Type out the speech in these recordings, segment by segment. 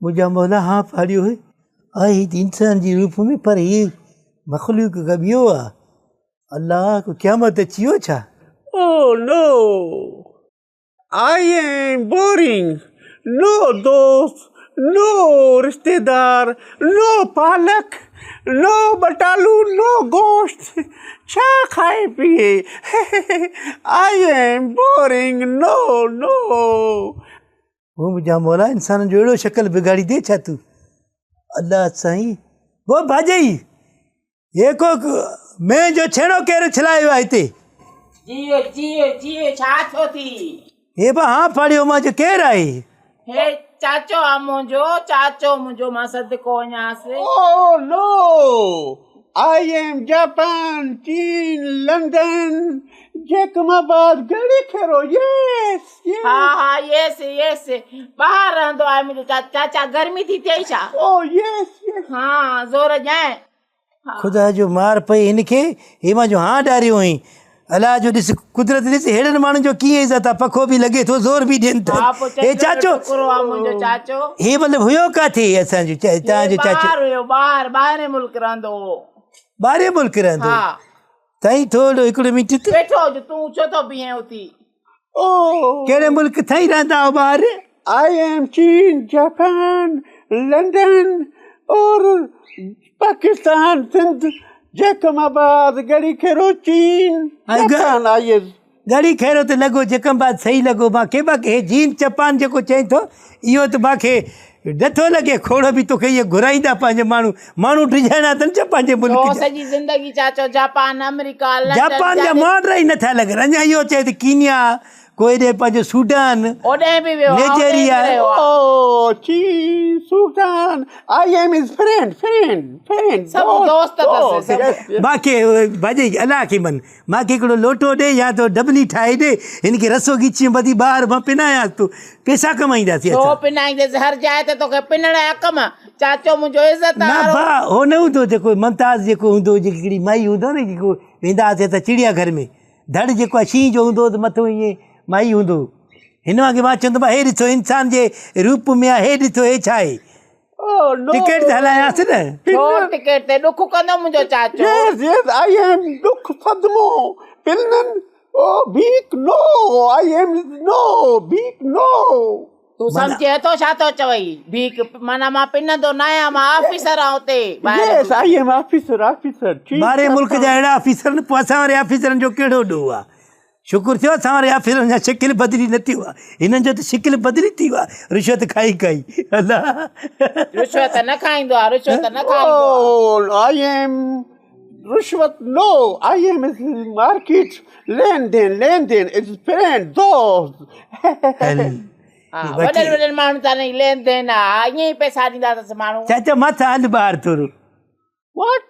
मुंहिंजा मौला हाँ फाड़ियो हुई आई त इंसान जी रूप में पर ही मखलूक का ॿियो आहे अल्लाह को क़यामत अची वियो छा? Oh no, I am boring. No dost, no रिश्तेदार, no पालक, no बटालू, no गोश्त. छा खाए पिए? I am boring. No, no. वो मुंहिंजा मौला इंसान जो अहिड़ो शक्ल बिगाड़ी दे छा तूं? अल्लाह साईं वो भाॼई ये को मैं जो छेड़ो केरु छिलायो आहे हिते? जियो जियो जियो छा थियो थी? हे बा हाँ फाड़ियो मां जो केरु आहे? हे चाचो आ मुंहिंजो मां सदको वञांसि. Oh no, I am Japan, China, London, Jacobabad, गड़ी खेरो. Yes, yes. हा यस ॿाहिरि रहंदो आहे मुंहिंजो चाचा. गर्मी थी थिए छा? Oh yes, yes. हा ज़ोर ॼाए. खुदा जो मार पई हिनखे हे मां जो हाँ ॾारियो हुई अलाह जो ॾिस कुदरत ॾिस हेड़नि माण्हुनि जो कीअं इज़त आहे पखो बि लॻे थो ज़ोर बि ॾियनि था. हे चाचो मुंहिंजो चाचो हे मतिलबु हुयो किथे असांजो तव्हांजो चाचो? ॿाहिरि मुल्क रहंदो हो. ॿाहिरि मुल्क रहंदो साईं? थोरो हिकिड़ो मिंट वेठो हुज तूं छो थो बीहें उथी? Oh, कहिड़े मुल्क साईं रहंदा हो ॿाहिरि? I am China, Japan, London और पाकिस्तान, सिंध, जैकमाबाद, गड़ी खेरो, चीन, जापान. आइए गड़ी खैरो त लॻो जकमबाद सही लॻो मूंखे. बाक़ी हे जीन चपान जेको चई थो इहो त मूंखे नथो लॻे. खोड़ बि तोखे इहे घुराईंदा पंहिंजे माण्हू डिॼाइणा अथनि छा पंहिंजे मुल्क जा? सॼी ज़िंदगी चाचो जापान अमेरिका जापान जा माण्हू ई नथा लॻनि. अञा इहो चए त कीनिया कोई ॾे पंहिंजो Sudan Nigeria. Oh, China, Sudan. I am his friend. सब दोस्त अथसि. मूंखे भाॼई अलाह खे मन मूंखे हिकिड़ो लोटो ॾे या तो डबली ठाहे ॾे हिनखे रसो खीची ॿधी ॿाहिरि मां पिनायां. तूं पैसा कमाईंदासीं. तो पिनाईंदेसि हर जाइ ते तोखे पिनण जा कम. चाचो मुंहिंजो इज़त न भाउ हो न हूंदो जेको मुमताज़ जेको हूंदो जेकी हिकिड़ी माई हूंदो न जेको वेंदा हुआसीं त चिड़िया घर में धड़ जेको आहे शींहं जो हूंदो त मथां ईअं माई हूंदो. हिन वांगुरु मां चवंदो हे ॾिसो इंसान जे रूप में आहे. हे ॾिसो हे छा आहे? टिकेट ते हलायासीं न. टिकेट ते ॾुख कंदो मुंहिंजो चाचो. Yes, I am दुख सदमो पिलन. Oh, भीख no. I am no. भीख no. तूं सम्झे थो छा थो चवई? भीख माना मां पिनंदो न आहियां. मां ऑफिसर आहियां हुते. Yes, I am officer. ॿारहें मुल्क जा अहिड़ा ऑफिसर न. पोइ असां वारे ऑफिसरनि जो कहिड़ो ॾोह आहे? शुक्र थियो असां वारे ऑफिसरनि जा शिकिल बदिली न थियो आहे. हिननि जो त शिकिल बदिली थी आहे रिश्वत खाई अलाह. रिश्वत न खाईंदो आहे. Oh, I am रिश्वत no. I am his market. लेन-देन it's friend दोस्त. वॾनि माण्हू त नहीं लेन देन आहे. ईअं ई पैसा ॾींदा अथसि माण्हू. चाचा मथां हल ॿाहिरि थोरो. What?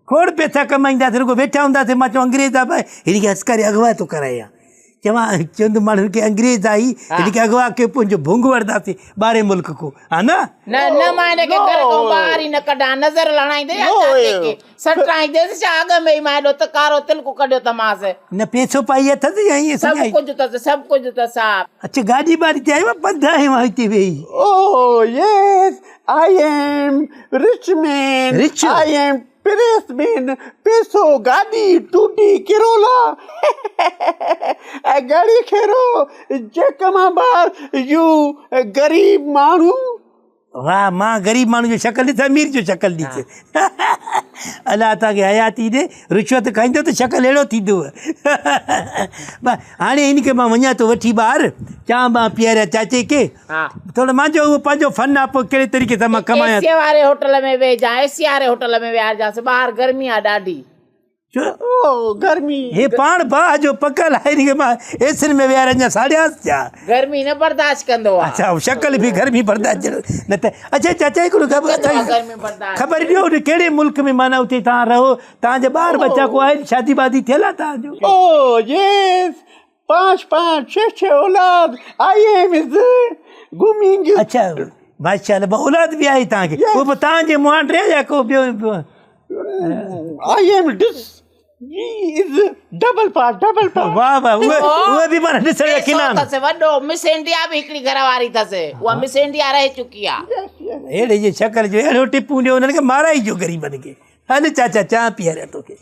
खोड़ पैसा कमाईंदासीं. रुगो वेठा हूंदासीं. मां चयो अंग्रेज़ आहे भाई हिनखे अस्कारी अगवा थो करायां. चवां चवंदो माण्हुनि खे अंग्रेज़ आई हिनखे अगवा कयो पंहिंजो भुंग वठंदासीं ॿाहिरि मुल्क को. हा न मां हिनखे घर खां ॿाहिरि ई न कढां. नज़र लड़ाईंदे सटाईंदेसि छा अॻ में ई मां हेॾो त कारो तिलको कढियो अथमांसि. न पैसो पाई अथसि या ईअं सभु कुझु अथसि. अच्छा गाॾी वाॾी ते आयो पंधु आयो आहे हिते वेही? Oh yes, I am rich man. Rich? I am Piresman, पैसो गाड़ी टूटी किरोला गाड़ी खेरो जकमाबाद यू गरीब माण्हू. वाह मां ग़रीब माण्हू जो शक्ल ॾिस अमीर जो शक्ल ॾिस. अलाह तव्हांखे हयाती ॾे. रिश्वत खाईंदो त शक्ल अहिड़ो थींदो. हाणे हिनखे मां वञा थो वठी ॿाहिरि चांहि मां पीआरिया चाचे खे. थोरो मुंहिंजो उहो पंहिंजो फन आहे. पोइ कहिड़े तरीक़े सां मां कमायां. एसी वारे होटल में वेझा. एसी वारे होटल में विहारजांसि. ॿाहिरि गर्मी आहे ॾाढी. गर्मी हे पाण भाउ जो पकल आहे. हिनखे मां एसिन में विहारे अञा साड़ियासि छा? गर्मी न बर्दाश्त कंदो आहे. अच्छा शक्ल बि गर्मी बर्दाश्त न त. अच्छा चाचा हिकिड़ो ख़बर ॾियो कहिड़े मुल्क में माना उते तव्हां रहो? तव्हांजा ॿार बच्चा को आहिनि? शादी वादी थियल आहे तव्हांजो? Oh yes, 5 6 औलाद. I am घुमिंग. अच्छा माशाल्लाह औलाद बि आहे तव्हांखे? उहो तव्हांजे मुंहां टे या को ॿियो? I am this G is double part. वाह वाह उहे बि पाण ॾिसण जा किना आहिनि। अथसि वॾो मिस इंडिया बि हिकिड़ी घर वारी अथसि उहा मिस इंडिया रहे चुकी आहे अहिड़े जे शक्ल जो अहिड़ो टिपूं ॾियो हुननि खे माराई जो ग़रीबनि खे हल चाचा चांहि पीआरियां तोखे